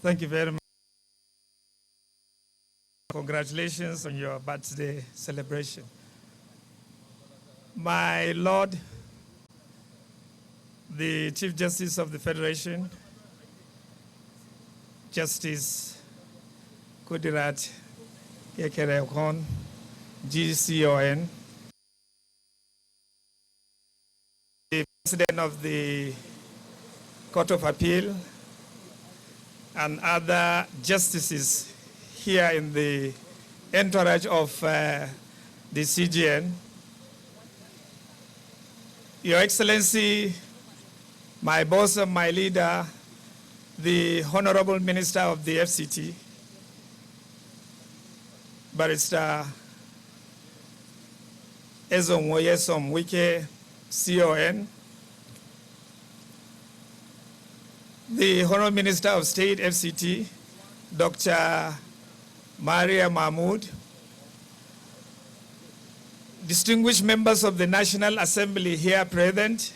Thank you very much. Congratulations on your birthday celebration. My Lord, the Chief Justice of the Federation, Justice Kudirat Kekere-Ekun, GCON, the President of the Court of Appeal, and other justices here in the entourage of the CGN, Your Excellency, my boss and my leader, the Honorable Minister of the FCT, Barrister Nyesom Wike, CON, the Honorable Minister of State, FCT, Dr. Maria Mahmood, distinguished members of the National Assembly here present,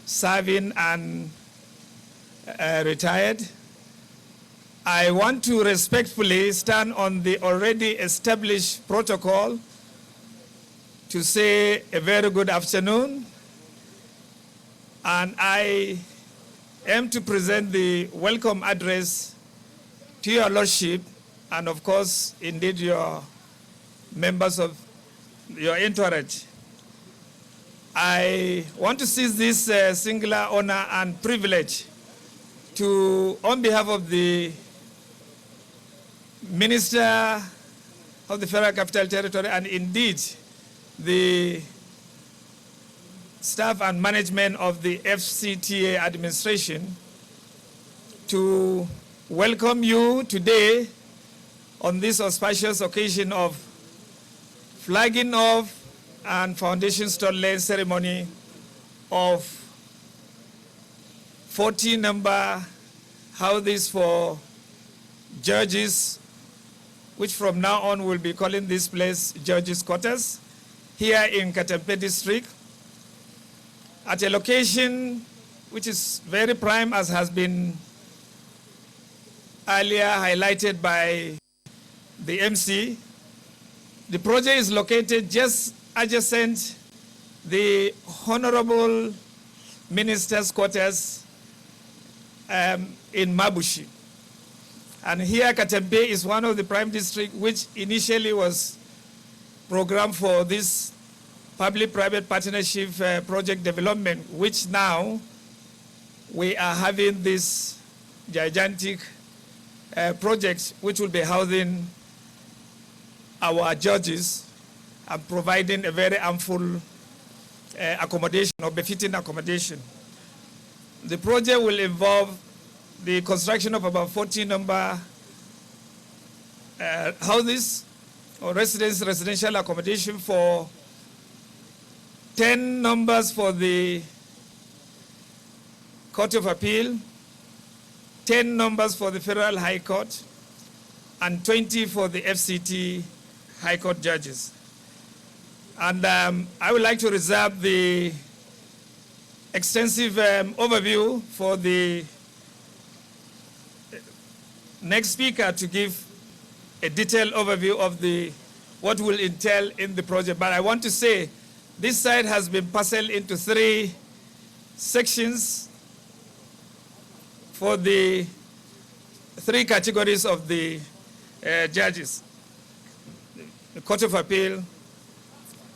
serving and retired, I want to respectfully stand on the already established protocol to say a very good afternoon, and I am to present the welcome address to your Lordship and of course, indeed, your members of your entourage. I want to seize this singular honor and privilege to, on behalf of the Minister of the Federal Capital Territory and indeed the staff and management of the FCTA administration, to welcome you today on this auspicious occasion of flagging off and foundation stone laying ceremony of 40-number houses for judges, which from now on we'll be calling this place Judges' Quarters, here in Katampe District, at a location which is very prime, as has been earlier highlighted by the MC. The project is located just adjacent the Honorable Minister's Quarters in Mabushi. And here Katampe is one of the prime districts which initially was programmed for this public-private partnership project development, which now we are having this gigantic project which will be housing our judges and providing a very ample accommodation or befitting accommodation. The project will involve the construction of about 40-number houses or residential accommodation for 10 numbers for the Court of Appeal, 10 numbers for the Federal High Court, and 20 for the FCT High Court judges. And I would like to reserve the extensive overview for the next speaker to give a detailed overview of what will entail in the project. But I want to say this site has been parceled into 3 sections for the 3 categories of the judges: the Court of Appeal,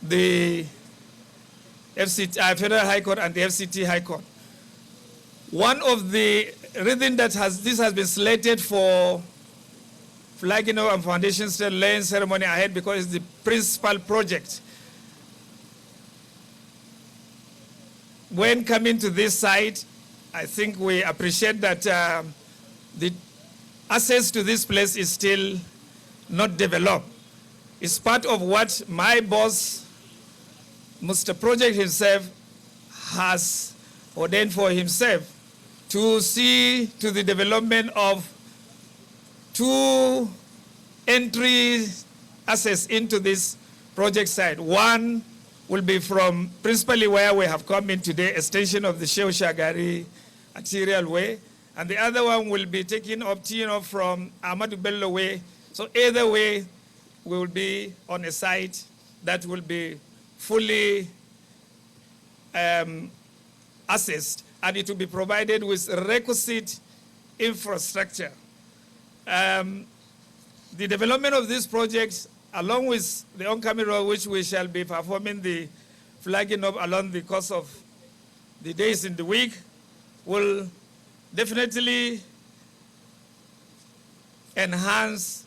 the FCT, Federal High Court, and the FCT High Court. One of the reasons that this has been slated for flagging off and foundation stone laying ceremony ahead, because it's the principal project. When coming to this site, I think we appreciate that the access to this place is still not developed. It's part of what my boss, Mr. Project himself, has ordained for himself to see to the development of 2 entry access into this project site. One will be from principally where we have come in today, extension of the Shehu Shagari arterial way, and the other one will be taking up Tino from Ahmadu Bello Way. So either way, we will be on a site that will be fully assessed, and it will be provided with requisite infrastructure. The development of these projects, along with the oncoming road, which we shall be performing the flagging up along the course of the days in the week, will definitely enhance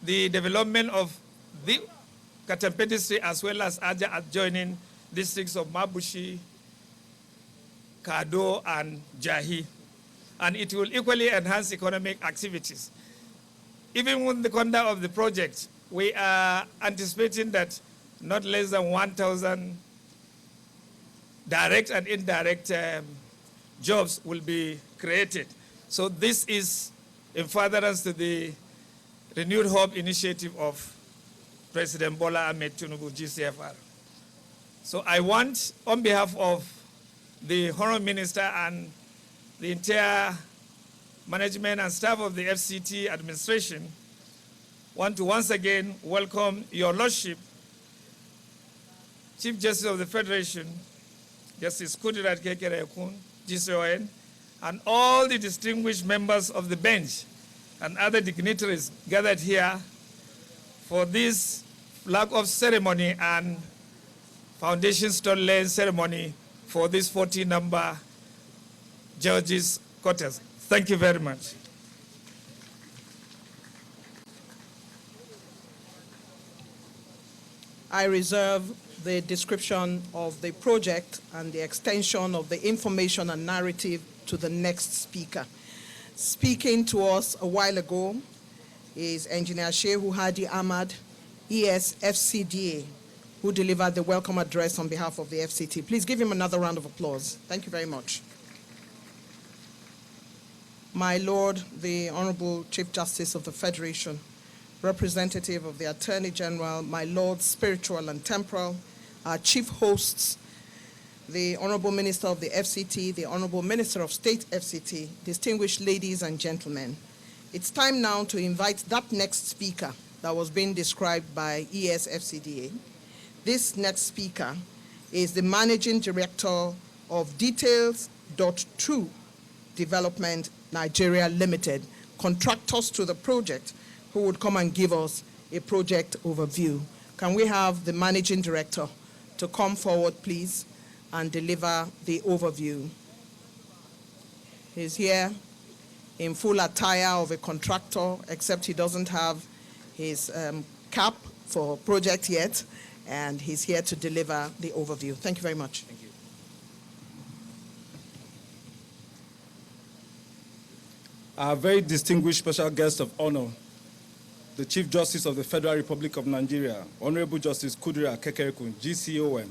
the development of the Katampe District as well as other adjoining districts of Mabushi, Kado, and Jahi. And it will equally enhance economic activities. Even with the conduct of the project, we are anticipating that not less than 1,000 direct and indirect jobs will be created. So this is in furtherance to the Renewed Hope initiative of President Bola Ahmed Tinubu, GCFR. So I want, on behalf of the Honorable Minister and the entire management and staff of the FCT administration, want to once again welcome Your Lordship, Chief Justice of the Federation, Justice Kudirat Kekere-Ekun, GCON, and all the distinguished members of the bench and other dignitaries gathered here for this flag-off ceremony and foundation stone laying ceremony for this 40-number judges' quarters. Thank you very much. I reserve the description of the project and the extension of the information and narrative to the next speaker. Speaking to us a while ago is Engineer Shehu Hadi Ahmad, ESFCDA, who delivered the welcome address on behalf of the FCT. Please give him another round of applause. Thank you very much. My Lord, the Honorable Chief Justice of the Federation, representative of the Attorney General, my Lord, spiritual and temporal, our chief hosts, the Honorable Minister of the FCT, the Honorable Minister of State FCT, distinguished ladies and gentlemen. It's time now to invite that next speaker that was being described by ESFCDA. This next speaker is the Managing Director of Details.2 Development Nigeria Limited, contractors to the project, who would come and give us a project overview. Can we have the Managing Director to come forward, please, and deliver the overview? He's here in full attire of a contractor, except he doesn't have his cap for project yet, and he's here to deliver the overview. Thank you very much. Thank you. Our very distinguished special guest of honor, the Chief Justice of the Federal Republic of Nigeria, Honorable Justice Kudirat Kekere-Ekun, GCON,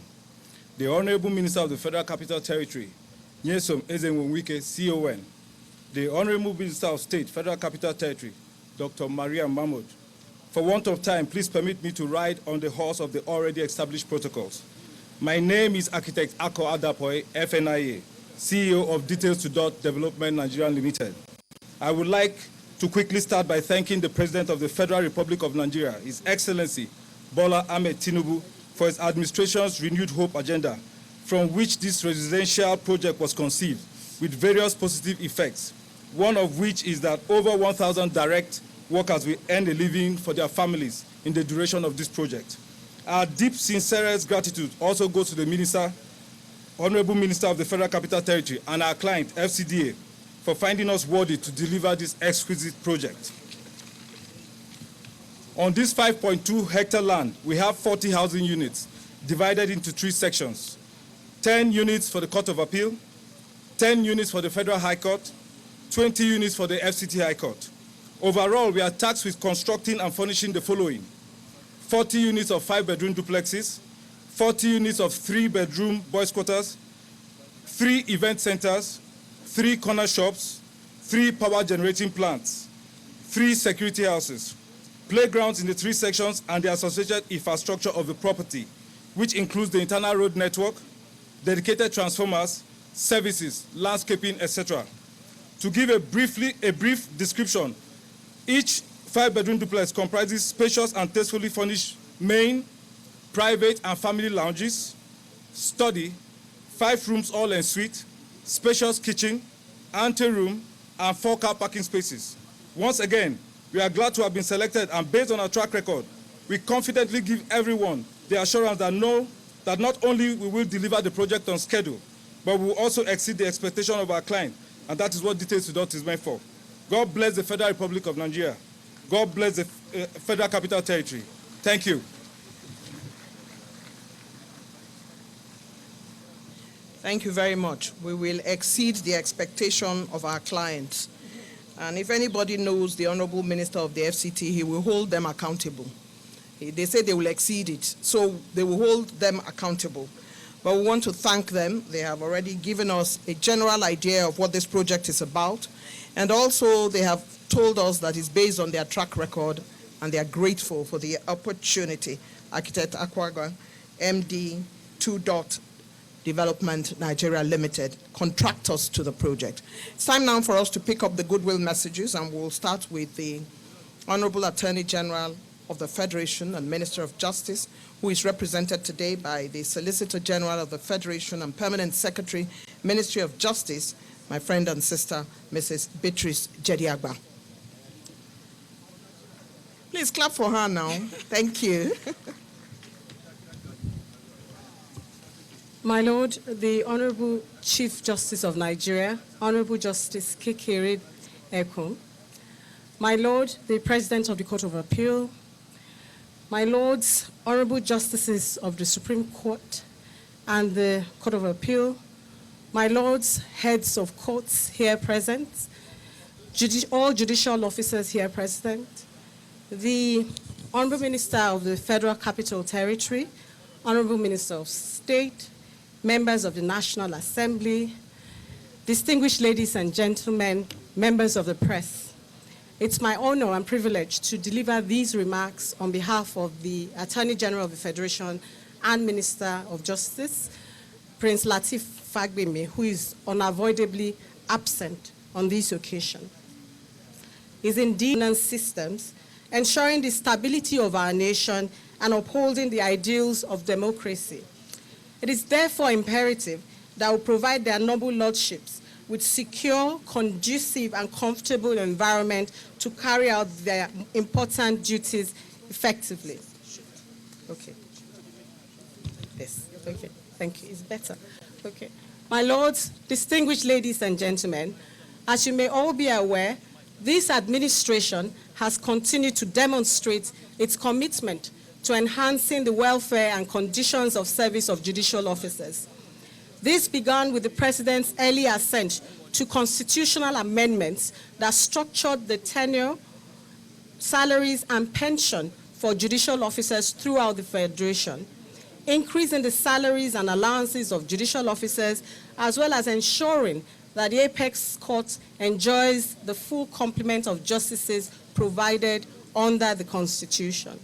the Honorable Minister of the Federal Capital Territory, Nyesom Wike, CON, the Honorable Minister of State, Federal Capital Territory, Dr. Maria Mahmoud. For want of time, please permit me to ride on the horse of the already established protocols. My name is Architect Ako Adapoy, FNIA, CEO of Details.2 Development Nigeria Limited. I would like to quickly start by thanking the President of the Federal Republic of Nigeria, His Excellency Bola Ahmed Tinubu, for his administration's renewed hope agenda, from which this residential project was conceived, with various positive effects, one of which is that over 1,000 direct workers will earn a living for their families in the duration of this project. Our deep, sincerest gratitude also goes to the Minister, Honorable Minister of the Federal Capital Territory, and our client, FCDA, for finding us worthy to deliver this exquisite project. On this 5.2 hectare land, we have 40 housing units divided into 3 sections. 10 units for the Court of Appeal, 10 units for the Federal High Court, 20 units for the FCT High Court. Overall, we are tasked with constructing and furnishing the following: 40 units of 5-bedroom duplexes, 40 units of 3-bedroom boys' quarters, 3 event centers, 3 corner shops, 3 power generating plants, 3 security houses, playgrounds in the 3 sections and the associated infrastructure of the property, which includes the internal road network, dedicated transformers, services, landscaping, etc. To give a brief description, each 5-bedroom duplex comprises spacious and tastefully furnished main, private, and family lounges, study, 5 rooms all en suite, spacious kitchen, anteroom, and 4 car parking spaces. Once again, we are glad to have been selected, and based on our track record, we confidently give everyone the assurance that not only we will deliver the project on schedule, but we will also exceed the expectation of our client, and that is what Details to Dot is meant for. God bless the Federal Republic of Nigeria. God bless the Federal Capital Territory. Thank you. Thank you very much. We will exceed the expectation of our clients. And if anybody knows the Honorable Minister of the FCT, he will hold them accountable. They say they will exceed it, so they will hold them accountable. But we want to thank them. They have already given us a general idea of what this project is about. And also they have told us that it's based on their track record, and they are grateful for the opportunity. Architect Akwaga, MD 2 Dot Development Nigeria Limited, contractors to the project. It's time now for us to pick up the goodwill messages, and we'll start with the Honorable Attorney General of the Federation and Minister of Justice, who is represented today by the Solicitor General of the Federation and Permanent Secretary, Ministry of Justice, my friend and sister, Mrs. Beatrice Jediagba. Please clap for her now. Thank you. My Lord, the Honorable Chief Justice of Nigeria, Honorable Justice Kekere-Ekun, my Lord, the President of the Court of Appeal, my Lords, Honorable Justices of the Supreme Court and the Court of Appeal, my Lords, Heads of Courts here present, all judicial officers here present, the Honorable Minister of the Federal Capital Territory, Honorable Minister of State, members of the National Assembly, distinguished ladies and gentlemen, members of the press. It's my honor and privilege to deliver these remarks on behalf of the Attorney General of the Federation and Minister of Justice, Prince Lateef Fagbemi, who is unavoidably absent on this occasion. Is indeed systems, ensuring the stability of our nation and upholding the ideals of democracy. It is therefore imperative that we provide their noble lordships with secure, conducive, and comfortable environment to carry out their important duties effectively. Okay. Yes, okay, thank you, it's better. Okay. My Lords, distinguished ladies and gentlemen, as you may all be aware, this administration has continued to demonstrate its commitment to enhancing the welfare and conditions of service of judicial officers. This began with the President's early assent to constitutional amendments that structured the tenure, salaries, and pension for judicial officers throughout the Federation, increasing the salaries and allowances of judicial officers, as well as ensuring that the Apex Court enjoys the full complement of justices provided under the Constitution.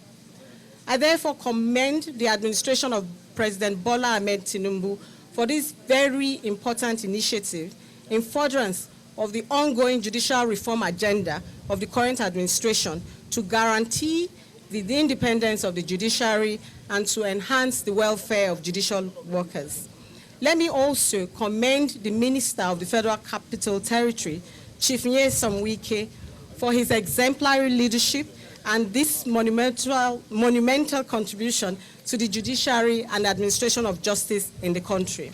I therefore commend the administration of President Bola Ahmed Tinubu for this very important initiative in furtherance of the ongoing judicial reform agenda of the current administration to guarantee the independence of the judiciary and to enhance the welfare of judicial workers. Let me also commend the Minister of the Federal Capital Territory, Chief Nyesom Wike, for his exemplary leadership and this monumental contribution to the judiciary and administration of justice in the country.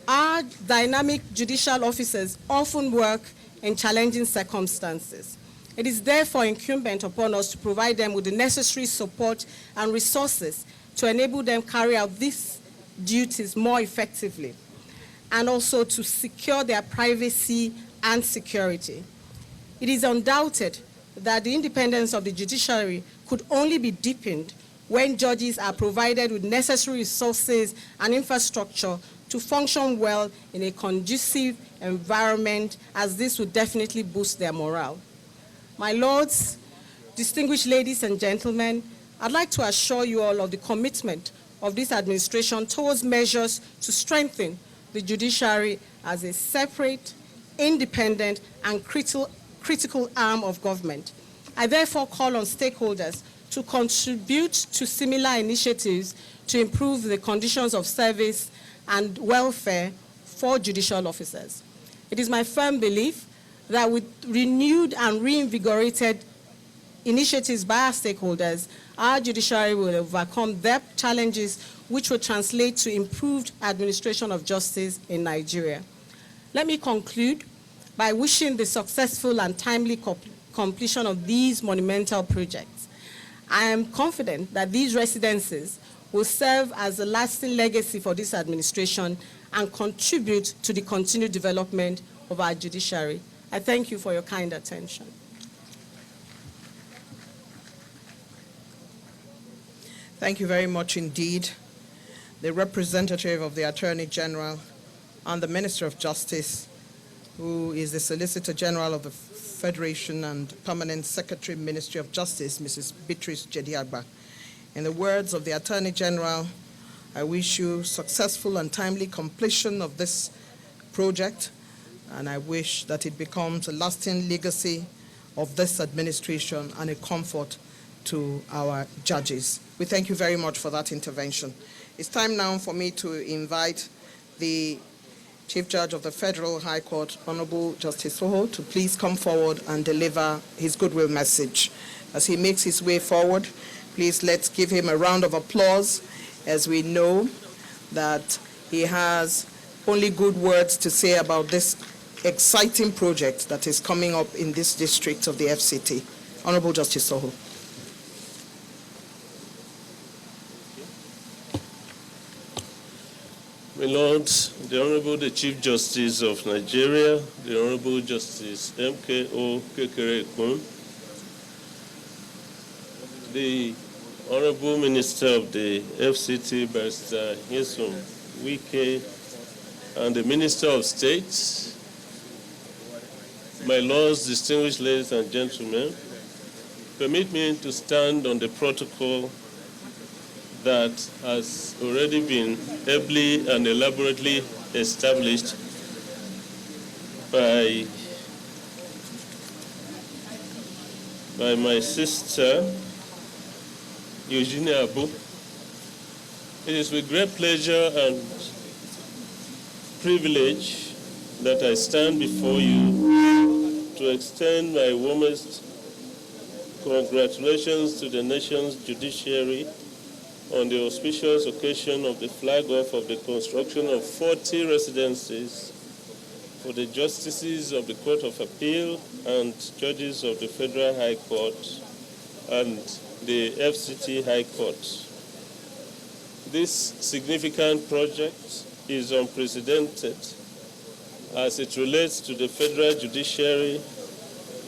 Our dynamic judicial officers often work in challenging circumstances. It is therefore incumbent upon us to provide them with the necessary support and resources to enable them carry out these duties more effectively, and also to secure their privacy and security. It is undoubted that the independence of the judiciary could only be deepened when judges are provided with necessary resources and infrastructure to function well in a conducive environment, as this would definitely boost their morale. My Lords, distinguished ladies and gentlemen, I'd like to assure you all of the commitment of this administration towards measures to strengthen the judiciary as a separate, independent, and critical arm of government. I therefore call on stakeholders to contribute to similar initiatives to improve the conditions of service and welfare for judicial officers. It is my firm belief that with renewed and reinvigorated initiatives by our stakeholders, our judiciary will overcome their challenges, which will translate to improved administration of justice in Nigeria. Let me conclude by wishing the successful and timely completion of these monumental projects. I am confident that these residencies will serve as a lasting legacy for this administration and contribute to the continued development of our judiciary. I thank you for your kind attention. Thank you very much indeed. The representative of the Attorney General and the Minister of Justice, who is the Solicitor General of the Federation and Permanent Secretary, Ministry of Justice, Mrs. Beatrice Jediagba. In the words of the Attorney General, I wish you successful and timely completion of this project, and I wish that it becomes a lasting legacy of this administration and a comfort to our judges. We thank you very much for that intervention. It's time now for me to invite the Chief Judge of the Federal High Court, Honorable Justice Soho, to please come forward and deliver his goodwill message. As he makes his way forward, please let's give him a round of applause, as we know that he has only good words to say about this exciting project that is coming up in this district of the FCT. Honorable Justice Soho. My Lord, the Honorable the Chief Justice of Nigeria, the Honorable Justice M.K.O. Kekere-Ekun, the Honorable Minister of the FCT, Barrister Nyesom, Wike, and the Minister of State, my Lords, distinguished ladies and gentlemen, permit me to stand on the protocol that has already been ably and elaborately established by my sister, Eugenia Abu. It is with great pleasure and privilege that I stand before you to extend my warmest congratulations to the nation's judiciary on the auspicious occasion of the flag-off of the construction of 40 residences for the justices of the Court of Appeal and judges of the Federal High Court and the FCT High Court. This significant project is unprecedented as it relates to the federal judiciary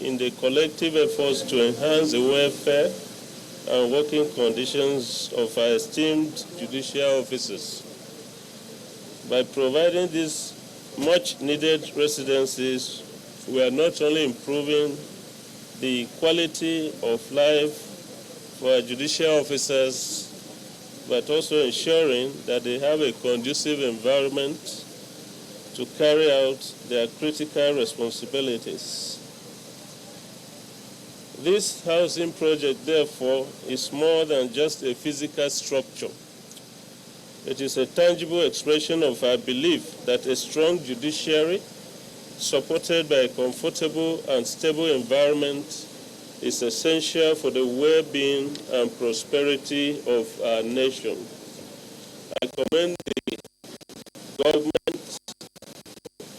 in the collective efforts to enhance the welfare and working conditions of our esteemed judicial officers. By providing these much-needed residencies, we are not only improving the quality of life for our judicial officers, but also ensuring that they have a conducive environment to carry out their critical responsibilities. This housing project, therefore, is more than just a physical structure. It is a tangible expression of our belief that a strong judiciary, supported by a comfortable and stable environment, is essential for the well-being and prosperity of our nation. I commend the government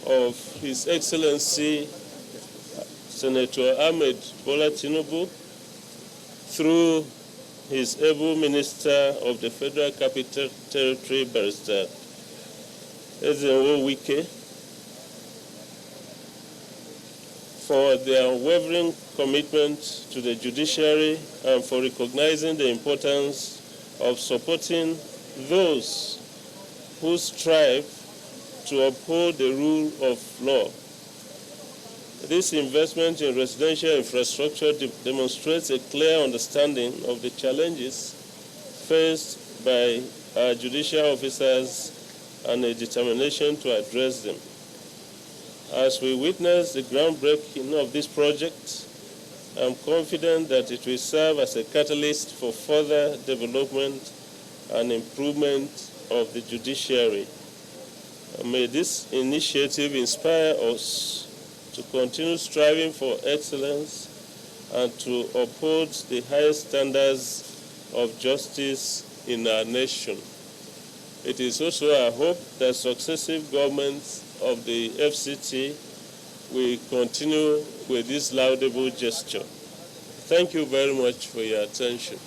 of His Excellency Senator Ahmed Bola Tinubu, through his able Minister of the Federal Capital Territory, Barrister Wike, for their unwavering commitment to the judiciary and for recognizing the importance of supporting those who strive to uphold the rule of law. This investment in residential infrastructure demonstrates a clear understanding of the challenges faced by our judicial officers and a determination to address them. As we witness the groundbreaking of this project, I'm confident that it will serve as a catalyst for further development and improvement of the judiciary. May this initiative inspire us to continue striving for excellence and to uphold the highest standards of justice in our nation. It is also our hope that successive governments of the FCT will continue with this laudable gesture. Thank you very much for your attention.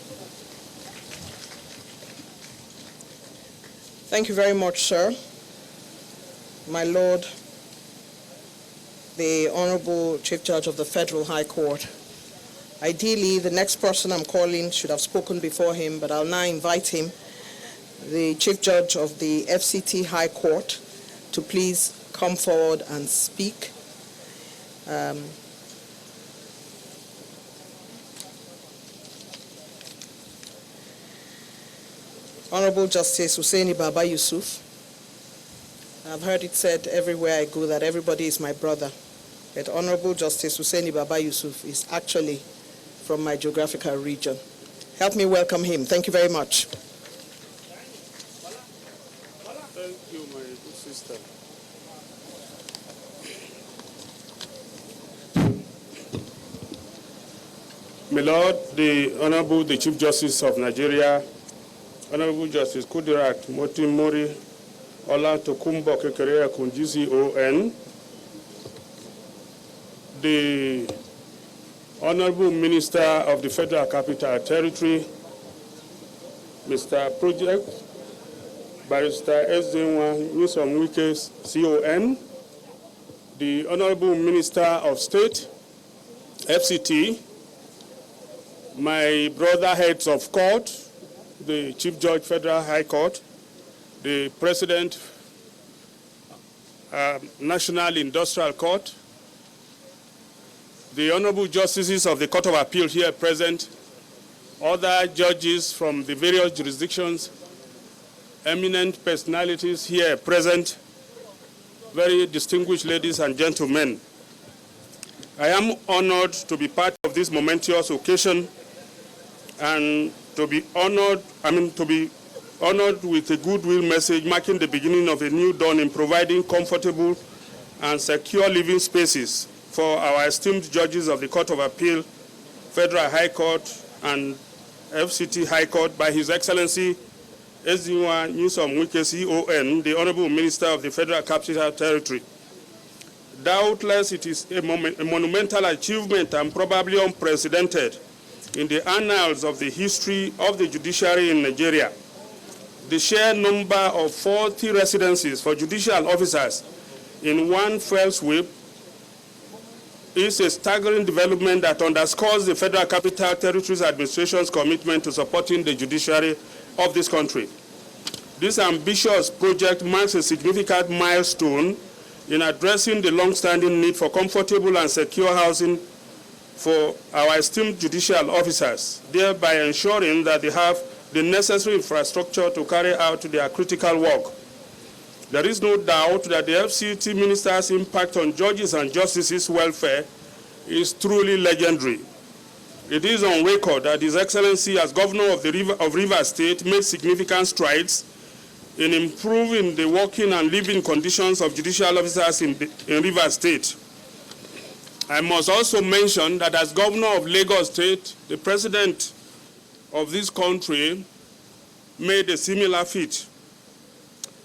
Thank you very much, sir. My Lord, the Honorable Chief Judge of the Federal High Court. Ideally, the next person I'm calling should have spoken before him, but I'll now invite him, the Chief Judge of the FCT High Court, to please come forward and speak. Honorable Justice Hussaini Baba Yusuf. I've heard it said everywhere I go that everybody is my brother, but Honorable Justice Hussaini Baba Yusuf is actually from my geographical region. Help me welcome him. Thank you very much. Thank you, my good sister. My Lord, the Honorable, the Chief Justice of Nigeria, Honorable Justice Kudirat Motimori Katampe Kekere-Ekun, GCON, the Honorable Minister of the Federal Capital Territory, Mr. Project, Barrister Esteemed, Nyesom Wike, CON, the Honorable Minister of State, FCT, my brother heads of court, the Chief Judge, Federal High Court, the President, National Industrial Court, the Honorable Justices of the Court of Appeal here present, other judges from the various jurisdictions, eminent personalities here present, very distinguished ladies and gentlemen. I am honored to be part of this momentous occasion and to be honored with a goodwill message marking the beginning of a new dawn in providing comfortable and secure living spaces for our esteemed judges of the Court of Appeal, Federal High Court, and FCT High Court by His Excellency Esteemed Nyesom Wike, CON, the Honorable Minister of the Federal Capital Territory. Doubtless it is a monumental achievement and probably unprecedented in the annals of the history of the judiciary in Nigeria. The sheer number of 40 residencies for judicial officers in one fell sweep is a staggering development that underscores the Federal Capital Territory's administration's commitment to supporting the judiciary of this country. This ambitious project marks a significant milestone in addressing the long-standing need for comfortable and secure housing for our esteemed judicial officers, thereby ensuring that they have the necessary infrastructure to carry out their critical work. There is no doubt that the FCT Minister's impact on judges and justices' welfare is truly legendary. It is on record that His Excellency, as Governor of Rivers State, made significant strides in improving the working and living conditions of judicial officers in Rivers State. I must also mention that as Governor of Lagos State, the President of this country made a similar feat.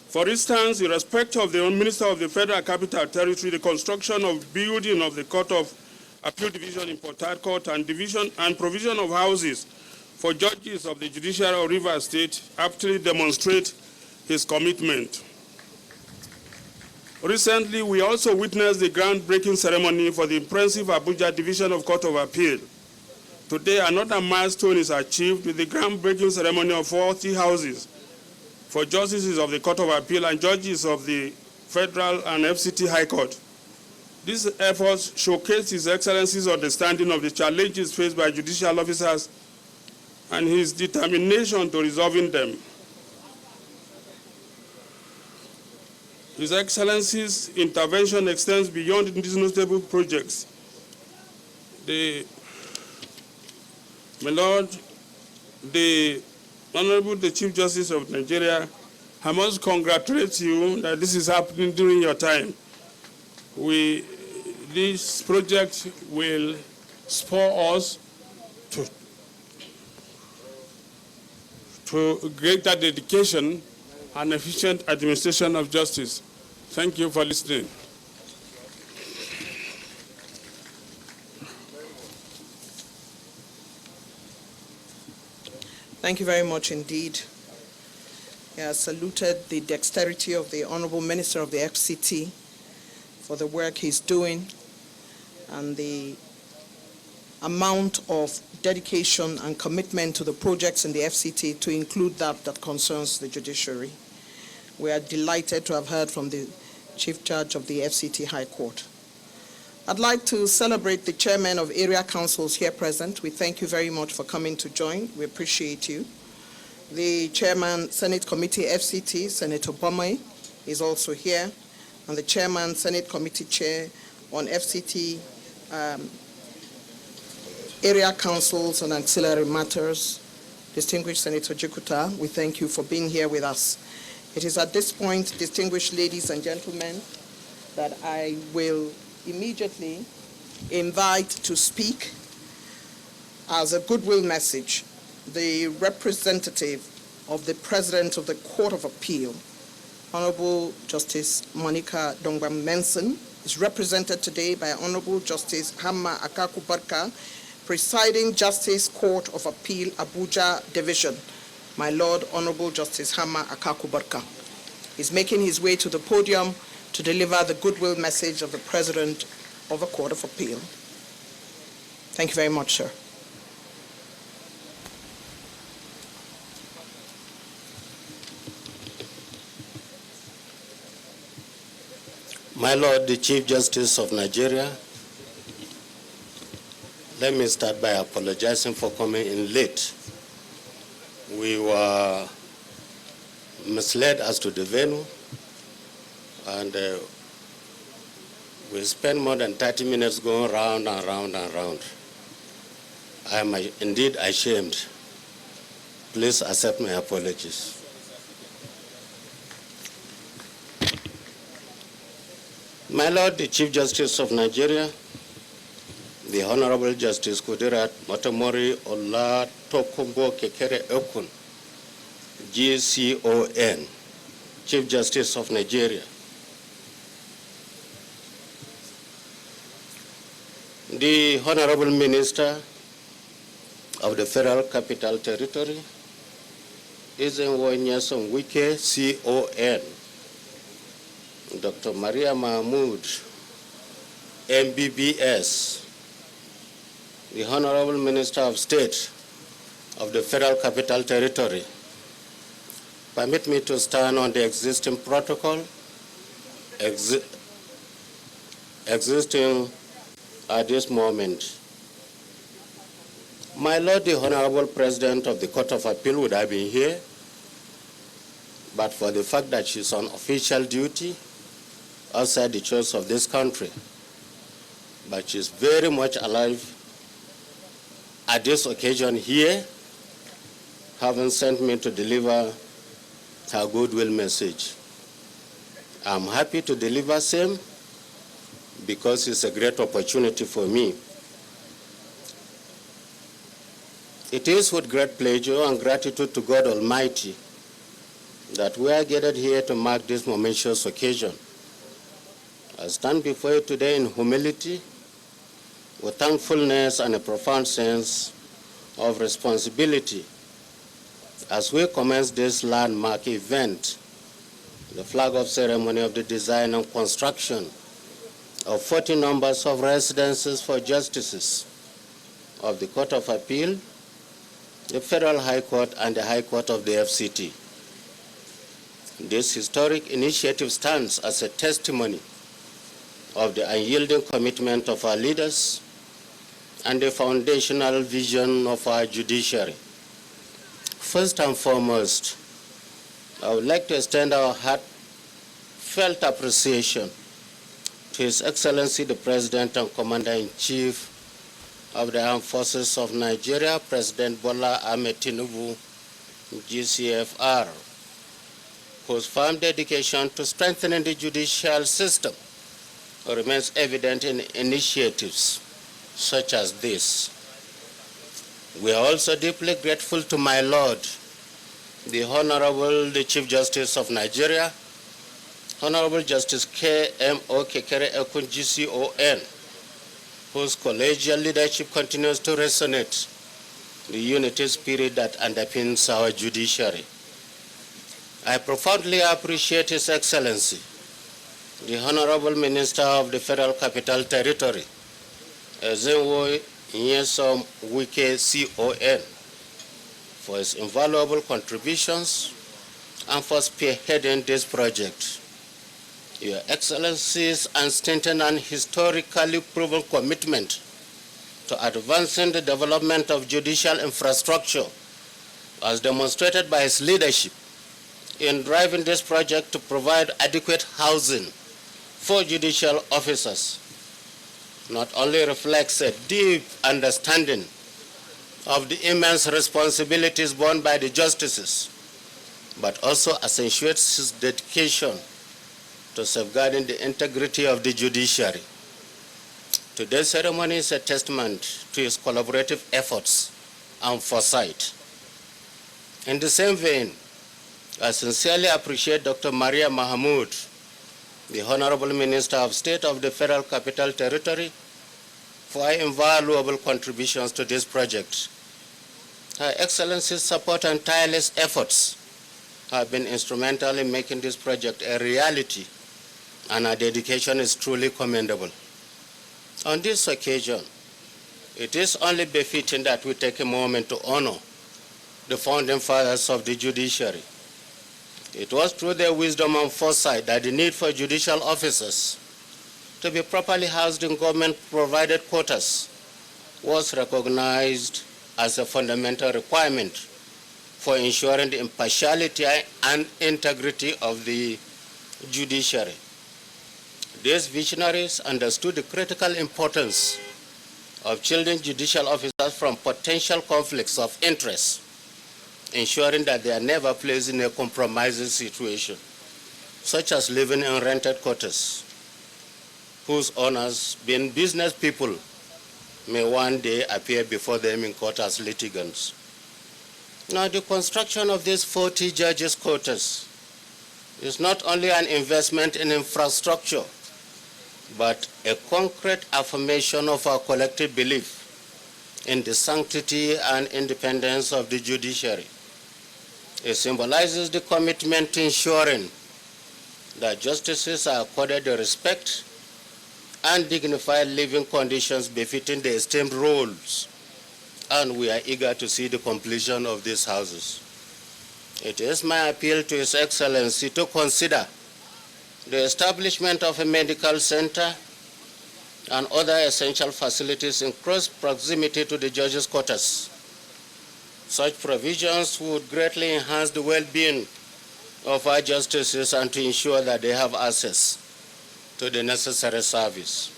For instance, in respect of the Minister of the Federal Capital Territory, the construction of building of the Court of Appeal Division in Port Harcourt and provision of houses for judges of the Judiciary of Rivers State aptly demonstrate his commitment. Recently, we also witnessed the groundbreaking ceremony for the impressive Abuja Division of Court of Appeal. Today, another milestone is achieved with the groundbreaking ceremony of 40 houses for justices of the Court of Appeal and judges of the Federal and FCT High Court. These efforts showcase His Excellency's understanding of the challenges faced by judicial officers and his determination to resolving them. His Excellency's intervention extends beyond these notable projects. My Lord, the Honorable the Chief Justice of Nigeria, I must congratulate you that this is happening during your time. This project will spur us to greater dedication and efficient administration of justice. Thank you for listening. Thank you very much indeed. He has saluted the dexterity of the Honorable Minister of the FCT for the work he's doing and the amount of dedication and commitment to the projects in the FCT, to include that concerns the judiciary. We are delighted to have heard from the Chief Judge of the FCT High Court. I'd like to celebrate the chairmen of area councils here present. We thank you very much for coming to join. We appreciate you. The chairman, Senate Committee FCT, Senator Bomay, is also here, and the chairman, Senate Committee Chair on FCT area councils and ancillary matters, distinguished Senator Jikuta. We thank you for being here with us. It is at this point, distinguished ladies and gentlemen, that I will immediately invite to speak as a goodwill message the representative of the President of the Court of Appeal, Honorable Justice Monica Dongban-Mensem, is represented today by Honorable Justice Hamma Akaku-Barka, Presiding Justice Court of Appeal, Abuja Division. My Lord, Honorable Justice Hamma Akaku-Barka is making his way to the podium to deliver the goodwill message of the President of the Court of Appeal. Thank you very much, sir. My Lord, the Chief Justice of Nigeria, let me start by apologizing for coming in late. We were misled as to the venue, and we spent more than 30 minutes going round and round and round. I am indeed ashamed. Please accept my apologies. My Lord, the Chief Justice of Nigeria, the Honorable Justice Kudirat Kekere-Ekun, GCON, Chief Justice of Nigeria. The Honorable Minister of the Federal Capital Territory is in Nyesom, Wike, CON. Dr. Maria Mahmoud, MBBS, the Honorable Minister of State of the Federal Capital Territory. Permit me to stand on the existing protocol existing at this moment. My Lord, the Honorable President of the Court of Appeal would have been here, but for the fact that she's on official duty outside the shores of this country. But she's very much alive at this occasion here, having sent me to deliver her goodwill message. I'm happy to deliver same because it's a great opportunity for me. It is with great pleasure and gratitude to God Almighty that we are gathered here to mark this momentous occasion. I stand before you today in humility, with thankfulness and a profound sense of responsibility as we commence this landmark event, the flag-off ceremony of the design and construction of 40 numbers of residences for justices of the Court of Appeal, the Federal High Court, and the High Court of the FCT. This historic initiative stands as a testimony of the unyielding commitment of our leaders and the foundational vision of our judiciary. First and foremost, I would like to extend our heartfelt heartfelt appreciation to His Excellency the President and Commander-in-Chief of the Armed Forces of Nigeria, President Bola Ahmed Tinubu, GCFR, whose firm dedication to strengthening the judicial system remains evident in initiatives such as this. We are also deeply grateful to my Lord, the Honorable Chief Justice of Nigeria, Honorable Justice K.M.O. Kekere-Ekun, GCON, whose collegial leadership continues to resonate the unity spirit that underpins our judiciary. I profoundly appreciate His Excellency, the Honorable Minister of the Federal Capital Territory, Nyesom Wike CON, for his invaluable contributions and for spearheading this project. Your Excellency's unstinted and historically proven commitment to advancing the development of judicial infrastructure, as demonstrated by his leadership in driving this project to provide adequate housing for judicial officers, not only reflects a deep understanding of the immense responsibilities borne by the justices, but also accentuates his dedication to safeguarding the integrity of the judiciary. Today's ceremony is a testament to his collaborative efforts and foresight. In the same vein, I sincerely appreciate Dr. Maria Mahamood, the Honorable Minister of State of the Federal Capital Territory, for her invaluable contributions to this project. Her Excellency's support and tireless efforts have been instrumental in making this project a reality, and her dedication is truly commendable. On this occasion, it is only befitting that we take a moment to honor the founding fathers of the judiciary. It was through their wisdom and foresight that the need for judicial officers to be properly housed in government-provided quarters was recognized as a fundamental requirement for ensuring the impartiality and integrity of the judiciary. These visionaries understood the critical importance of shielding judicial officers from potential conflicts of interest, ensuring that they are never placed in a compromising situation, such as living in rented quarters, whose owners, being business people, may one day appear before them in court as litigants. Now, the construction of these 40 judges' quarters is not only an investment in infrastructure, but a concrete affirmation of our collective belief in the sanctity and independence of the judiciary. It symbolizes the commitment to ensuring that justices are accorded the respect and dignified living conditions befitting the esteemed roles, and we are eager to see the completion of these houses. It is my appeal to His Excellency to consider the establishment of a medical center and other essential facilities in close proximity to the judges' quarters. Such provisions would greatly enhance the well-being of our justices and to ensure that they have access to the necessary service.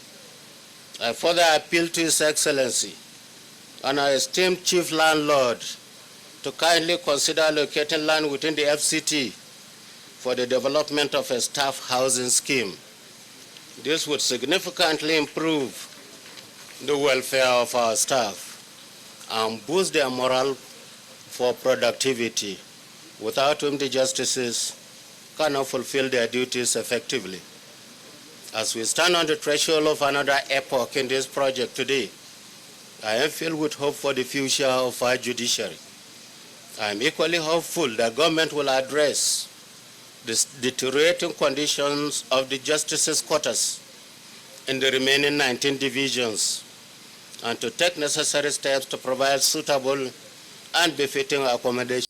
I further appeal to His Excellency and our esteemed Chief Landlord to kindly consider allocating land within the FCT for the development of a staff housing scheme. This would significantly improve the welfare of our staff and boost their morale for productivity, without whom the justices cannot fulfill their duties effectively. As we stand on the threshold of another epoch in this project today, I am filled with hope for the future of our judiciary. I am equally hopeful that government will address the deteriorating conditions of the justices' quarters in the remaining 19 divisions and to take necessary steps to provide suitable and befitting accommodation.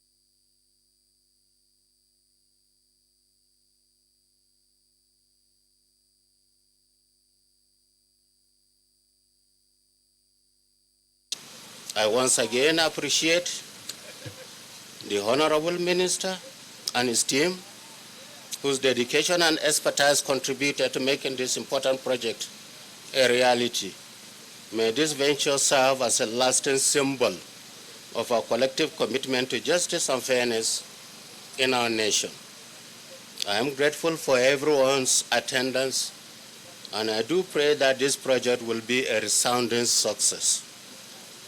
I once again appreciate the Honorable Minister and his team whose dedication and expertise contributed to making this important project a reality. May this venture serve as a lasting symbol of our collective commitment to justice and fairness in our nation. I am grateful for everyone's attendance, and I do pray that this project will be a resounding success.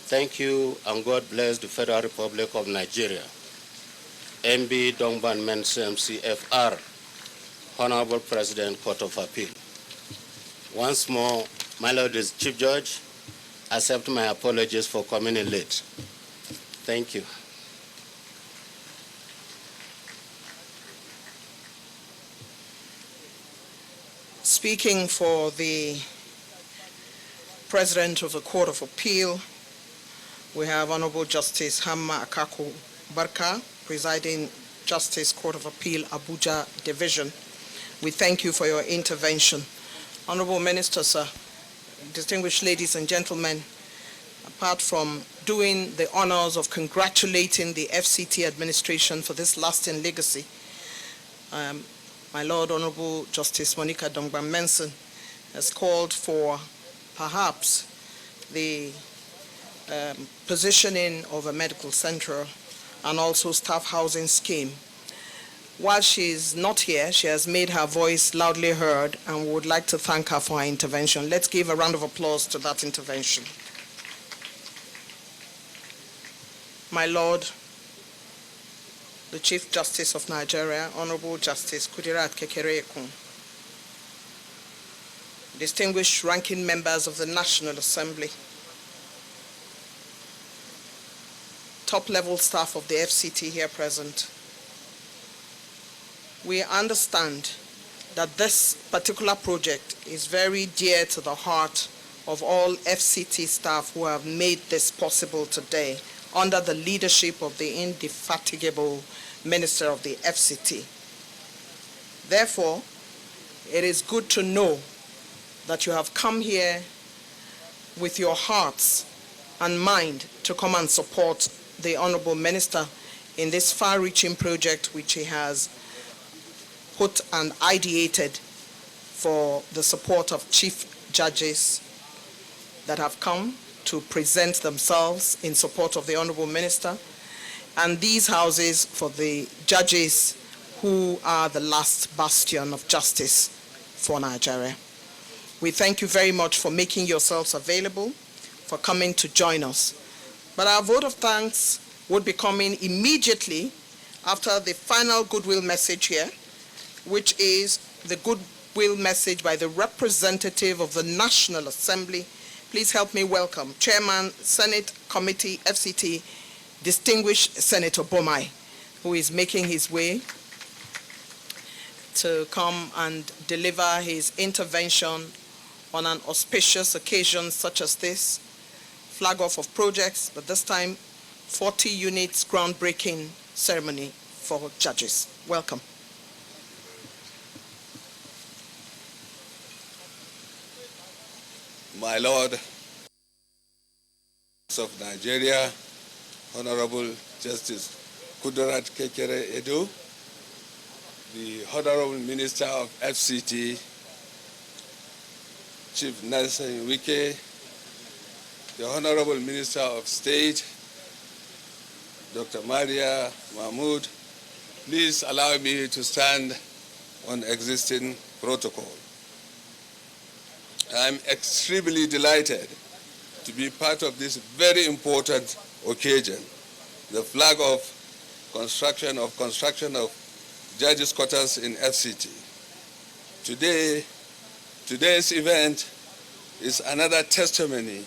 Thank you, and God bless the Federal Republic of Nigeria. MB Dongban-Mensem, CFR, Honorable President, Court of Appeal. Once more, my Lord the Chief Judge, accept my apologies for coming in late. Thank you. Speaking for the President of the Court of Appeal, we have Honorable Justice Hamma Akako Barka, Presiding Justice, Court of Appeal, Abuja Division. We thank you for your intervention. Honorable Minister, sir, distinguished ladies and gentlemen, apart from doing the honors of congratulating the FCT administration for this lasting legacy, my Lord Honorable Justice Monica Dongban-Mensem has called for perhaps the positioning of a medical center and also staff housing scheme. While she is not here, she has made her voice loudly heard, and we would like to thank her for her intervention. Let's give a round of applause to that intervention. My Lord, the Chief Justice of Nigeria, Honorable Justice Kudirat Kekere-Ekun, distinguished ranking members of the National Assembly, top-level staff of the FCT here present, we understand that this particular project is very dear to the heart of all FCT staff who have made this possible today under the leadership of the indefatigable Minister of the FCT. Therefore, it is good to know that you have come here with your hearts and mind to come and support the Honorable Minister in this far-reaching project which he has put and ideated for the support of chief judges that have come to present themselves in support of the Honorable Minister, and these houses for the judges who are the last bastion of justice for Nigeria. We thank you very much for making yourselves available, for coming to join us. But our vote of thanks would be coming immediately after the final goodwill message here, which is the goodwill message by the representative of the National Assembly. Please help me welcome Chairman, Senate Committee, FCT, distinguished Senator Bomai, who is making his way to come and deliver his intervention on an auspicious occasion such as this, flag off of projects, but this time 40 units groundbreaking ceremony for judges. Welcome. My Lord of Nigeria, Honorable Justice Kudirat Kekere-Ekun, the Honorable Minister of FCT, Chief Nyesom Wike, the Honorable Minister of State, Dr. Maria Mahmood, please allow me to stand on existing protocol. I'm extremely delighted to be part of this very important occasion, the flag of construction of judges' quarters in FCT. Today's event is another testimony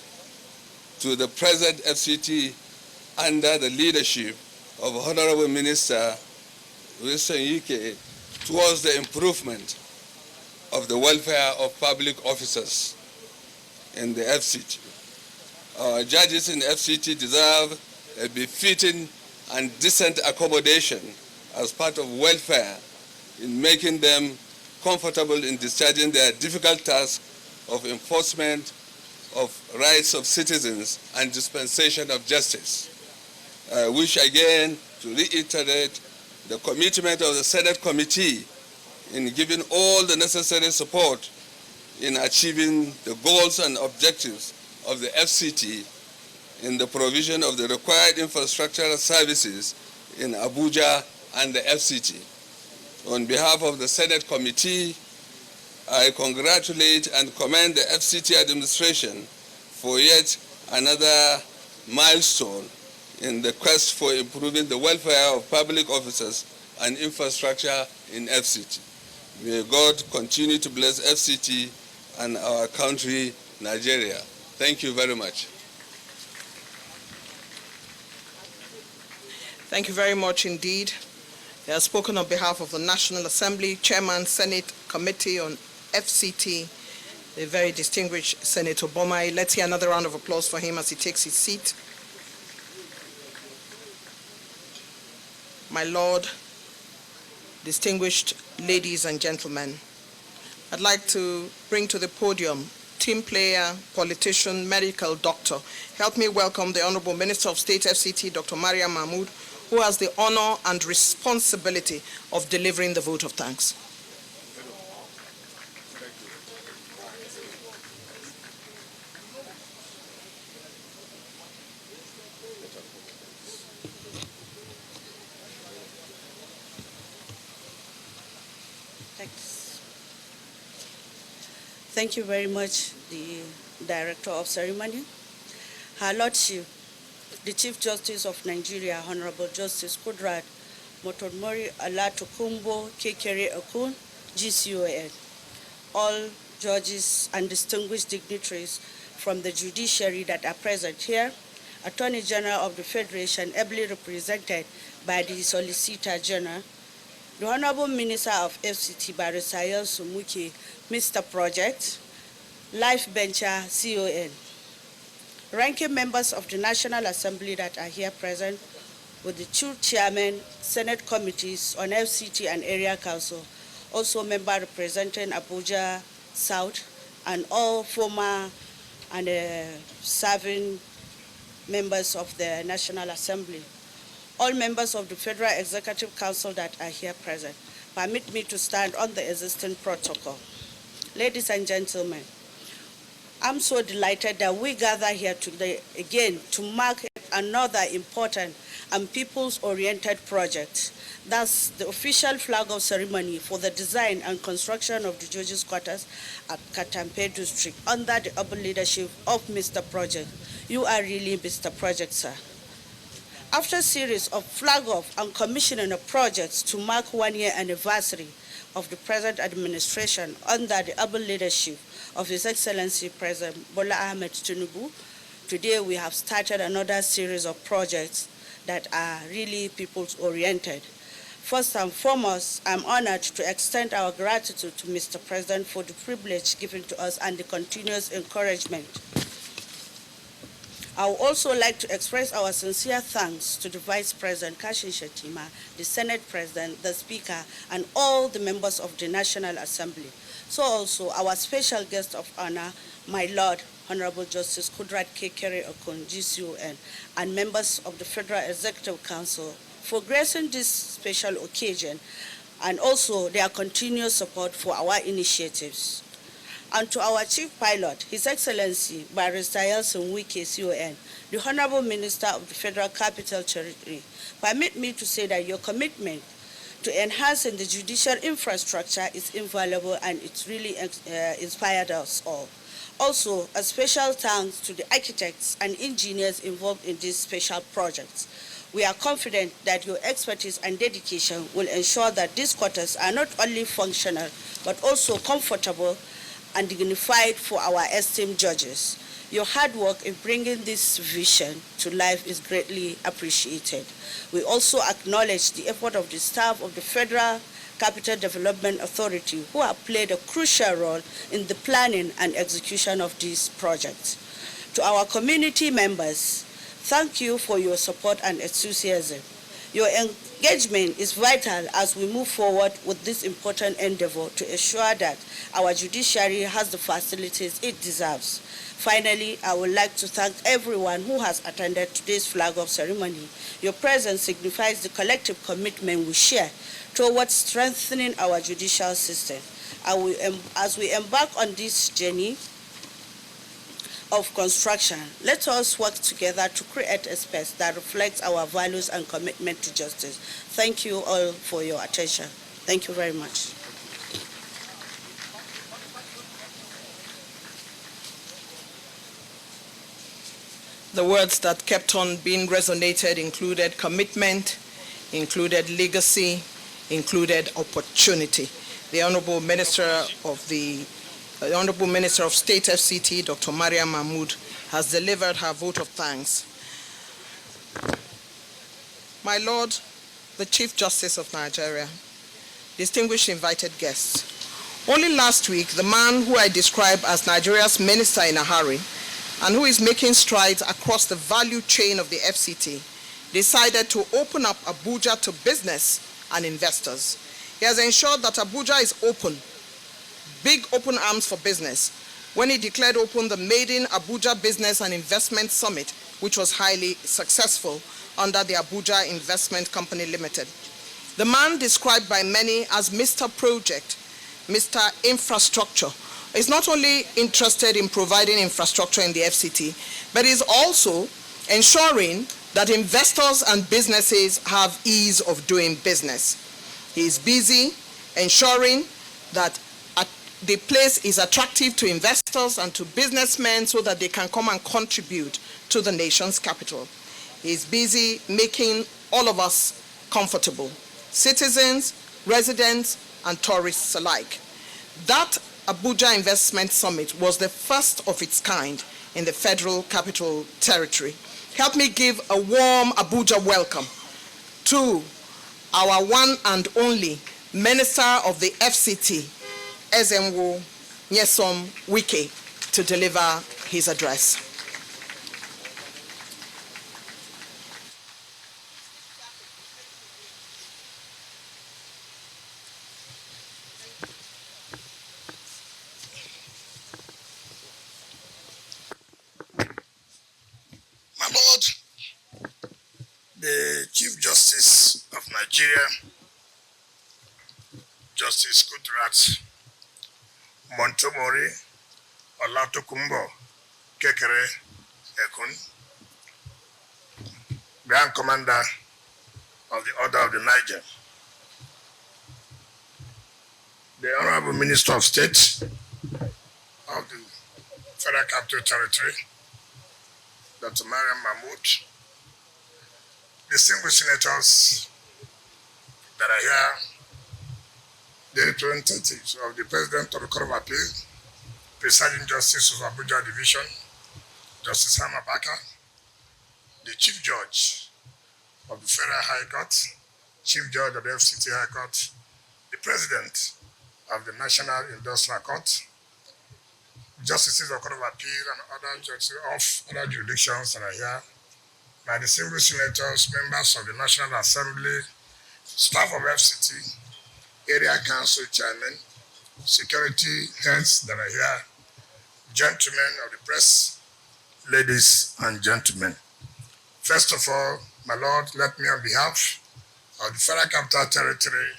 to the present FCT under the leadership of Honorable Minister Nyesom Wike towards the improvement of the welfare of public officers in the FCT. Our judges in FCT deserve a befitting and decent accommodation as part of welfare in making them comfortable in discharging their difficult task of enforcement of rights of citizens and dispensation of justice. I wish again to reiterate the commitment of the Senate Committee in giving all the necessary support in achieving the goals and objectives of the FCT in the provision of the required infrastructural services in Abuja and the FCT. On behalf of the Senate Committee, I congratulate and commend the FCT administration for yet another milestone in the quest for improving the welfare of public officers and infrastructure in FCT. May God continue to bless FCT and our country, Nigeria. Thank you very much. Thank you very much indeed. He has spoken on behalf of the National Assembly, Chairman, Senate Committee on FCT, the very distinguished Senator Bomai. Let's hear another round of applause for him as he takes his seat. My Lord, distinguished ladies and gentlemen, I'd like to bring to the podium team player, politician, medical doctor. Help me welcome the Honorable Minister of State FCT, Dr. Maria Mahmood, who has the honor and responsibility of delivering the vote of thanks. Thank you very much, the Director of Ceremony. Her Lordship, the Chief Justice of Nigeria, Honorable Justice Kudirat Kekere-Ekun, GCON, all judges and distinguished dignitaries from the judiciary that are present here, Attorney General of the Federation, ably represented by the Solicitor General, the Honorable Minister of FCT, Barrister Nyesom, Mr. Project, Life Bencher, CON, ranking members of the National Assembly that are here present, with the two chairmen, Senate committees on FCT and Area Council, also member representing Abuja South, and all former and serving members of the National Assembly. All members of the Federal Executive Council that are here present, permit me to stand on the existing protocol. Ladies and gentlemen, I'm so delighted that we gather here today again to mark another important and people's-oriented project. That's the official flag of ceremony for the design and construction of the judges' quarters at Katampe District under the able leadership of Mr. Project. You are really Mr. Project, sir. After a series of flag-off and commissioning of projects to mark 1-year anniversary of the present administration under the able leadership of His Excellency President Bola Ahmed Tinubu, today we have started another series of projects that are really people's-oriented. First and foremost, I'm honored to extend our gratitude to Mr. President for the privilege given to us and the continuous encouragement. I would also like to express our sincere thanks to the Vice President, Kashim Shettima, the Senate President, the Speaker, and all the members of the National Assembly. So also our special guest of honor, my Lord, Honorable Justice Kudirat Kekere-Ekun, GCON, and members of the Federal Executive Council for gracing this special occasion, and also their continuous support for our initiatives. And to our Chief Pilot, His Excellency Barrister Nyesom, Wike, CON, the Honorable Minister of the Federal Capital Territory, permit me to say that your commitment to enhancing the judicial infrastructure is invaluable, and it's really inspired us all. Also, a special thanks to the architects and engineers involved in these special projects. We are confident that your expertise and dedication will ensure that these quarters are not only functional, but also comfortable and dignified for our esteemed judges. Your hard work in bringing this vision to life is greatly appreciated. We also acknowledge the effort of the staff of the Federal Capital Development Authority, who have played a crucial role in the planning and execution of these projects. To our community members, thank you for your support and enthusiasm. Your engagement is vital as we move forward with this important endeavor to ensure that our judiciary has the facilities it deserves. Finally, I would like to thank everyone who has attended today's flag-off ceremony. Your presence signifies the collective commitment we share towards strengthening our judicial system. As we embark on this journey of construction, let us work together to create a space that reflects our values and commitment to justice. Thank you all for your attention. Thank you very much. The words that kept on being resonated included commitment, included legacy, included opportunity. The Honorable Minister of State FCT, Dr. Mariam Mahmood, has delivered her vote of thanks. My Lord, the Chief Justice of Nigeria, distinguished invited guests, only last week, the man who I describe as Nigeria's minister in a hurry and who is making strides across the value chain of the FCT, decided to open up Abuja to business and investors. He has ensured that Abuja is open, big open arms for business, when he declared open the maiden Abuja Business and Investment Summit, which was highly successful under the Abuja Investment Company Limited. The man described by many as Mr. Project, Mr. Infrastructure, is not only interested in providing infrastructure in the FCT, but is also ensuring that investors and businesses have ease of doing business. He is busy ensuring that the place is attractive to investors and to businessmen so that they can come and contribute to the nation's capital. He is busy making all of us comfortable, citizens, residents, and tourists alike. That Abuja Investment Summit was the first of its kind in the Federal Capital Territory. Help me give a warm Abuja welcome to our one and only Minister of the FCT, Nyesom Wike, to deliver his address. My Lord, the Chief Justice of Nigeria, Justice Kudirat Kekere-Ekun, Grand Commander of the Order of the Niger, the Honorable Minister of State of the Federal Capital Territory, Dr. Mariam Mahmood, distinguished senators that are here, the representatives of the President of the Court of Appeal, Presiding Justice of Abuja Division, Justice Hama Baka, the Chief Judge of the Federal High Court, Chief Judge of the FCT High Court, the President of the National Industrial Court, Justices of the Court of Appeal and other judges of other jurisdictions that are here, my distinguished senators, members of the National Assembly, staff of FCT, area council chairmen, security heads that are here, gentlemen of the press, ladies and gentlemen. First of all, my Lord, let me on behalf of the Federal Capital Territory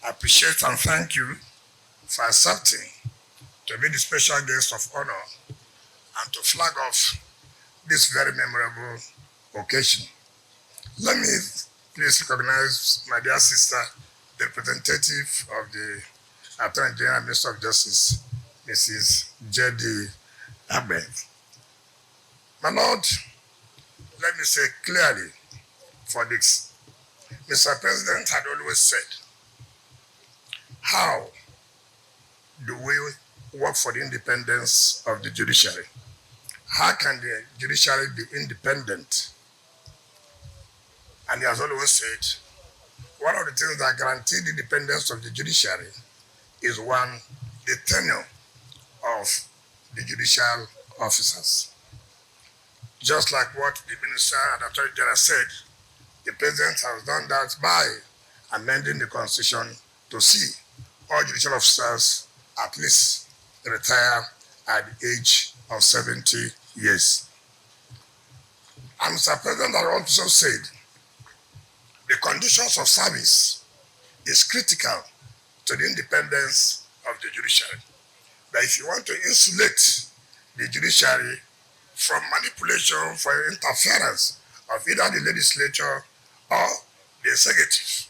appreciate and thank you for accepting to be the special guest of honor and to flag off this very memorable occasion. Let me please recognize my dear sister, the representative of the Attorney General Minister of Justice, Mrs. J.D. Abed. My Lord, let me say clearly for this. Mr. President had always said, how do we work for the independence of the judiciary? How can the judiciary be independent? And he has always said, one of the things that guarantee the independence of the judiciary is one, the tenure of the judicial officers. Just like what the Minister and Attorney General said, the president has done that by amending the constitution to see all judicial officers at least retire at the age of 70 years. And Mr. President has also said the conditions of service is critical to the independence of the judiciary. That if you want to insulate the judiciary from manipulation, for interference of either the legislature or the executive,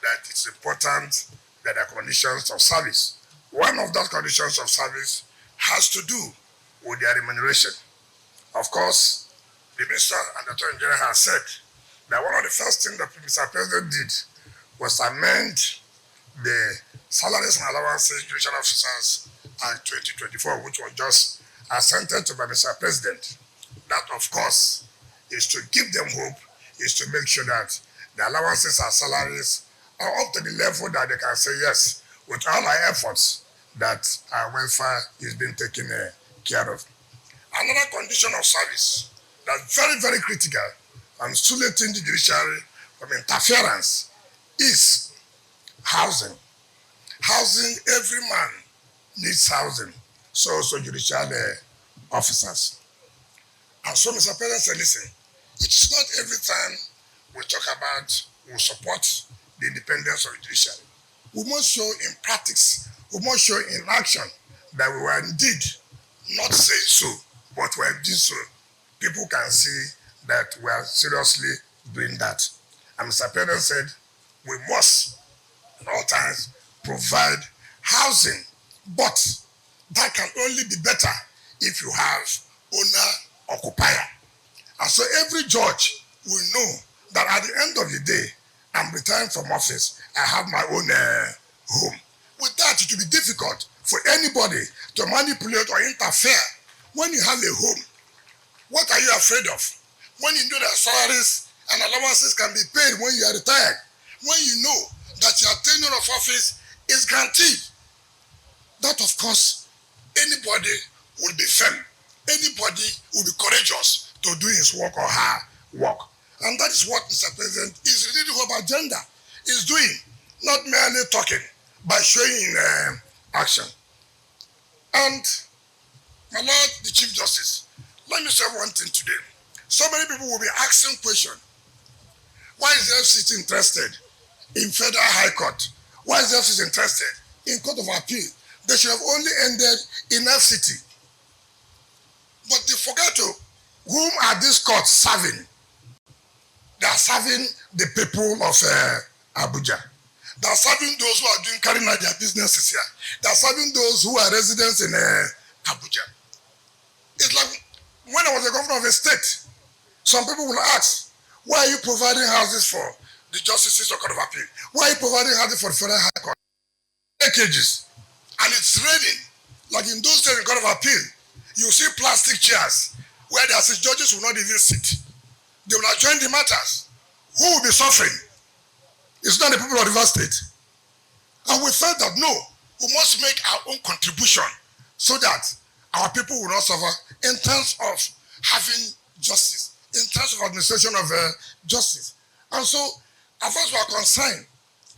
that it's important that the conditions of service. One of those conditions of service has to do with their remuneration. Of course, the Minister and the Attorney General has said that one of the first things that Mr. President did was amend the salaries and allowances of judicial officers in 2024, which was just assented to by Mr. President. That, of course, is to give them hope, is to make sure that the allowances and salaries are up to the level that they can say, yes, with all our efforts, that our welfare is being taken care of. Another condition of service that's very, very critical and insulating the judiciary from interference is housing. Housing, every man needs housing, so also judicial officers. And so Mr. President said, listen, it's not every time we talk about, we support the independence of the judiciary. We must show in practice, we must show in action that we were indeed not saying so, but we are doing so. People can see that we are seriously doing that. And Mr. President said, we must at all times provide housing, but that can only be better if you have owner-occupier. And so every judge will know that at the end of the day, I'm retiring from office, I have my own home. With that, it will be difficult for anybody to manipulate or interfere. When you have a home, what are you afraid of? When you know that salaries and allowances can be paid when you are retired, when you know that your tenure of office is guaranteed, that of course, anybody will be firm. Anybody will be courageous to do his work or her work. And that is what Mr. President is really the whole agenda is doing, not merely talking, but showing action. And my Lord, the Chief Justice, let me say one thing today. So many people will be asking questions. Why is the FCT interested in Federal High Court? Why is the FCT interested in Court of Appeal? They should have only ended in FCT. But they forget to, whom are these courts serving? They are serving the people of Abuja. They are serving those who are carrying out their businesses here. They are serving those who are residents in Abuja. It's like when I was the governor of a state, some people will ask, why are you providing houses for the justices of Court of Appeal? Why are you providing houses for the Federal High Court? Packages. And it's raining. Like in those days in Court of Appeal, you see plastic chairs where the assist judges will not even sit. They will adjourn the matters. Who will be suffering? It's not the people of Rivers State. And we felt that no, we must make our own contribution so that our people will not suffer in terms of having justice, in terms of administration of justice. And so, as far as we are concerned,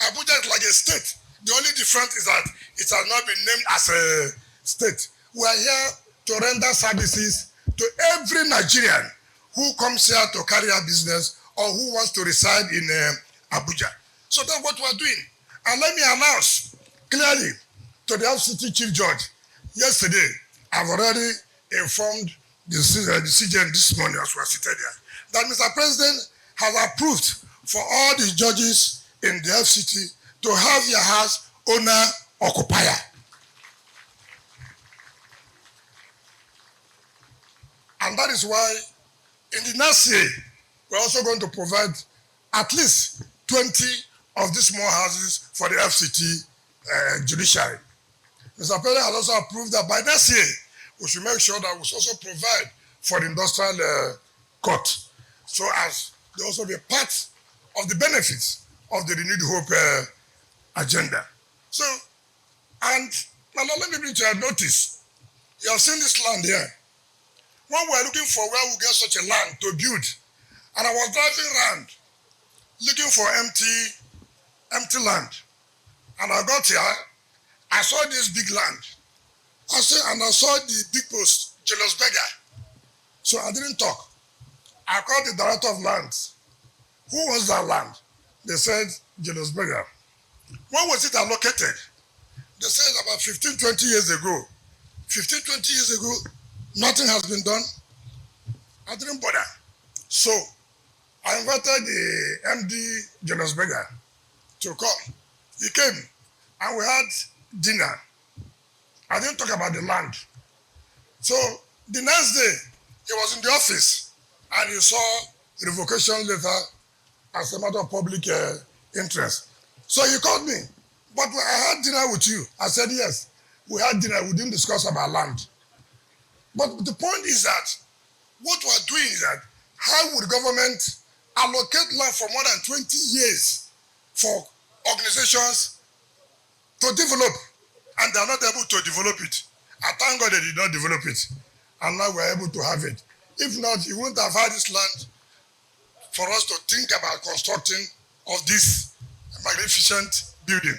Abuja is like a state. The only difference is that it has not been named as a state. We are here to render services to every Nigerian who comes here to carry out business or who wants to reside in Abuja. So that's what we are doing. And let me announce clearly to the FCT Chief Judge, yesterday, I've already informed the CJN this morning as we are seated here, that Mr. President has approved for all the judges in the FCT to have their house owner-occupier. And that is why in the next year, we're also going to provide at least 20 of these small houses for the FCT judiciary. Mr. President has also approved that by next year, we should make sure that we also provide for the industrial court, so as they also be part of the benefits of the Renewed Hope agenda. So, and now let me bring to your notice, you have seen this land here. When we were looking for where we get such a land to build, and I was driving around, looking for empty land. And I got here, I saw this big land. I saw the big post, jealous beggar. So I didn't talk. I called the director of lands. Who owns that land? They said, jealous beggar. When was it allocated? They said about 15, 20 years ago. 15, 20 years ago, nothing has been done. I didn't bother. So I invited the MD, jealous beggar, to come. He came and we had dinner. I didn't talk about the land. So the next day, he was in the office and he saw the revocation letter as a matter of public interest. So he called me, but I had dinner with you. I said, yes, we had dinner. We didn't discuss about land. But the point is that what we're doing is that how would government allocate land for more than 20 years for organizations to develop, and they're not able to develop it. I thank God they did not develop it, and now we're able to have it. If not, you wouldn't have had this land for us to think about constructing of this magnificent building.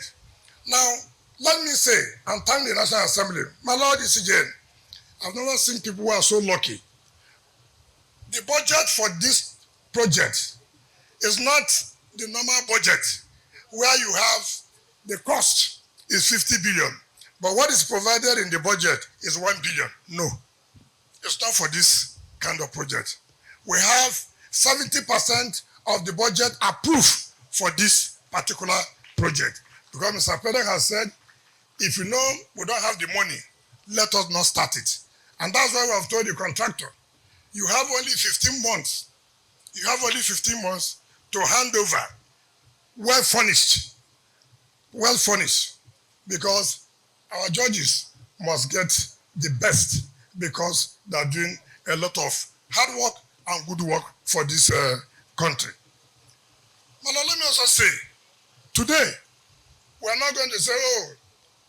Now, let me say, and thank the National Assembly, my Lord ECJN, I've never seen people who are so lucky. The budget for this project is not the normal budget where you have the cost is 50 billion, but what is provided in the budget is 1 billion. No, it's not for this kind of project. We have 70% of the budget approved for this particular project. Because Mr. President has said, if you know we don't have the money, let us not start it. And that's why we have told the contractor, you have only 15 months. You have only 15 months to hand over well furnished, because our judges must get the best because they're doing a lot of hard work and good work for this country. But now let me also say, today, we're not going to say, oh,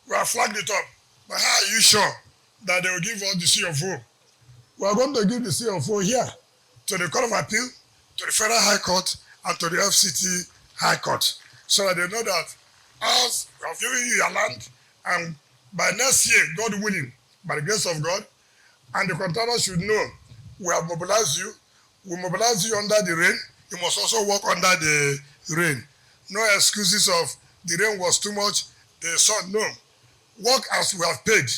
we have flagged it up, but how are you sure that they will give us the CFO? We are going to give the CFO here to the Court of Appeal, to the Federal High Court, and to the FCT High Court, so that they know that as we have given you your land, and by next year, God willing, by the grace of God, and the contractor should know we have mobilized you. We mobilize you under the rain. You must also work under the rain. No excuses of the rain was too much, the sun. No. Work as we have paid.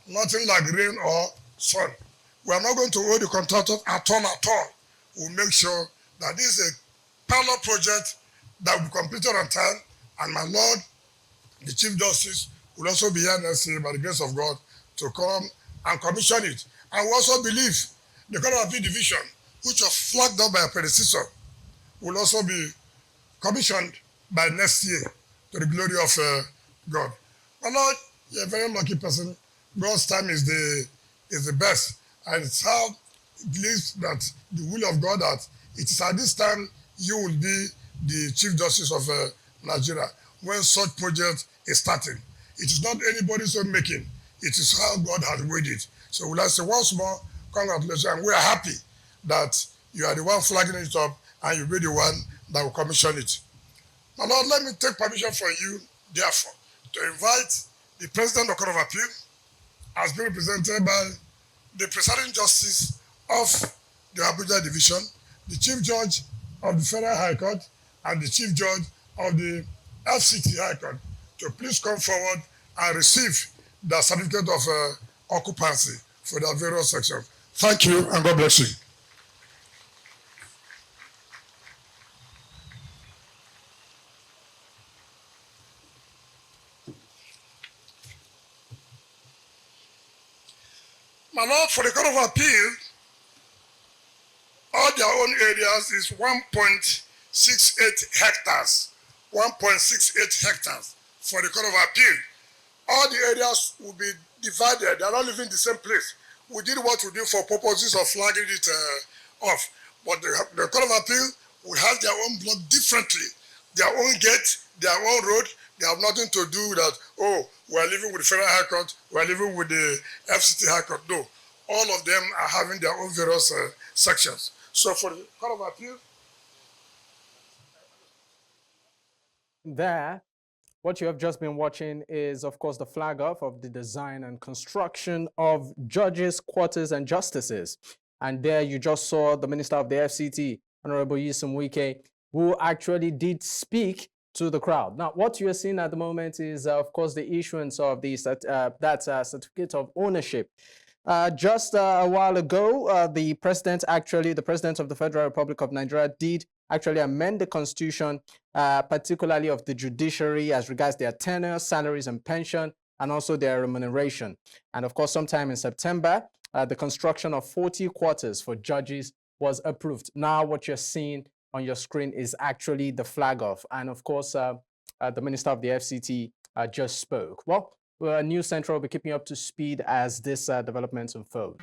Nothing like rain or sun. We are not going to owe the contractor at all. We'll make sure that this is a parallel project that will be completed on time, and my Lord, the Chief Justice, will also be here next year by the grace of God to come and commission it. And we also believe the Court of Appeal Division, which was flagged up by a predecessor, will also be commissioned by next year to the glory of God. My Lord, you're a very lucky person. God's time is the best. And it's how it believes that the will of God, that it is at this time you will be the Chief Justice of Nigeria when such project is starting. It is not anybody's own making. It is how God has made it. So we'll say once more, congratulations. And we are happy that you are the one flagging it up and you'll be the one that will commission it. My Lord, let me take permission from you, therefore, to invite the President of the Court of Appeal, as being represented by the Presiding Justice of the Abuja Division, the Chief Judge of the Federal High Court, and the Chief Judge of the FCT High Court, to please come forward and receive the certificate of occupancy for their various sections. Thank you, and God bless you. My Lord, for the Court of Appeal, all their own areas is 1.68 hectares. 1.68 hectares for the Court of Appeal. All the areas will be divided. They are not living in the same place. We did what we did for purposes of flagging it off. But the Court of Appeal will have their own block differently. Their own gate, their own road. They have nothing to do with that, oh, we are living with the Federal High Court, we are living with the FCT High Court. No. All of them are having their own various sections. So for the Court of Appeal, there, what you have just been watching is, of course, the flag off of the design and construction of judges' quarters and justices. And there you just saw the Minister of the FCT, Honorable Nyesom Wike, who actually did speak to the crowd. Now, what you are seeing at the moment is, of course, the issuance of the certificate of ownership. Just a while ago, the president of the Federal Republic of Nigeria did actually amend the constitution, particularly of the judiciary as regards their tenure, salaries and pension, and also their remuneration. And of course, sometime in September, the construction of 40 quarters for judges was approved. Now what you're seeing on your screen is actually the flag off. And of course, the Minister of the FCT just spoke. Well, News Central will be keeping you up to speed as this developments unfold.